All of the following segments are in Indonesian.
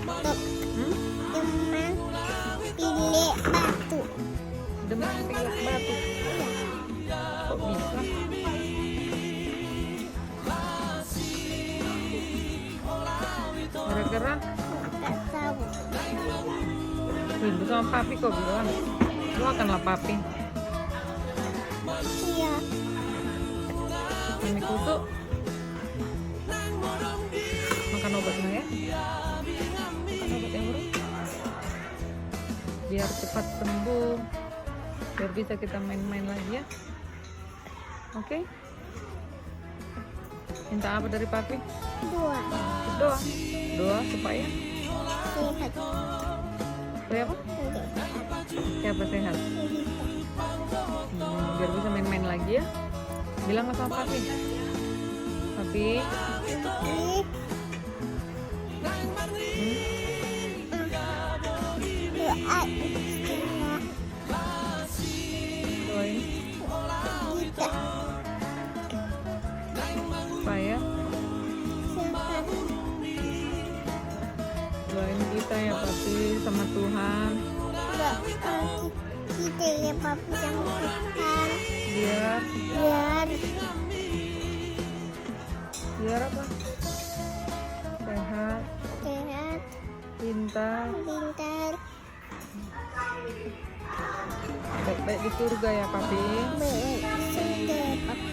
batuk. Hmm? Demam pilek batu. Demam pilek batuk. Kok bisa? Gara-gara Gak tahu. rindu sama papi kok bilang. Doakanlah papi. Iya. Mami kutu. Makan obatnya ya. Makan obat yang buruk. Biar cepat sembuh. Biar bisa kita main-main lagi ya. Oke? Minta apa dari papi? Dua. Doa. Doa supaya Sehat. supaya apa? Siapa sehat? Biar bisa main-main lagi ya. Bilang sama papi. Papi. Ini doa istilah Doain kita supaya sehat. doain kita ya papi sama Tuhan. Doa kita ya papi sama Tuhan. Biar Biar apa? Sehat, sehat, pintar, pintar, baik-baik di surga ya papi. baik surga papi.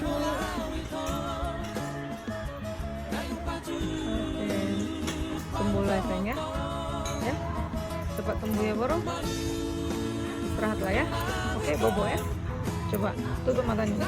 Oke. Sembuh lah sayang ya. Ya. Cepat sembuh ya Boro. Istirahat lah ya. Oke, bobo ya. Coba tutup matanya.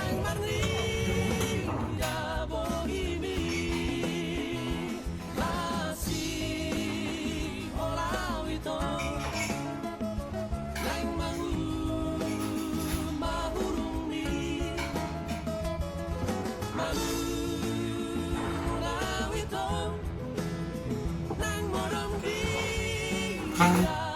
Thank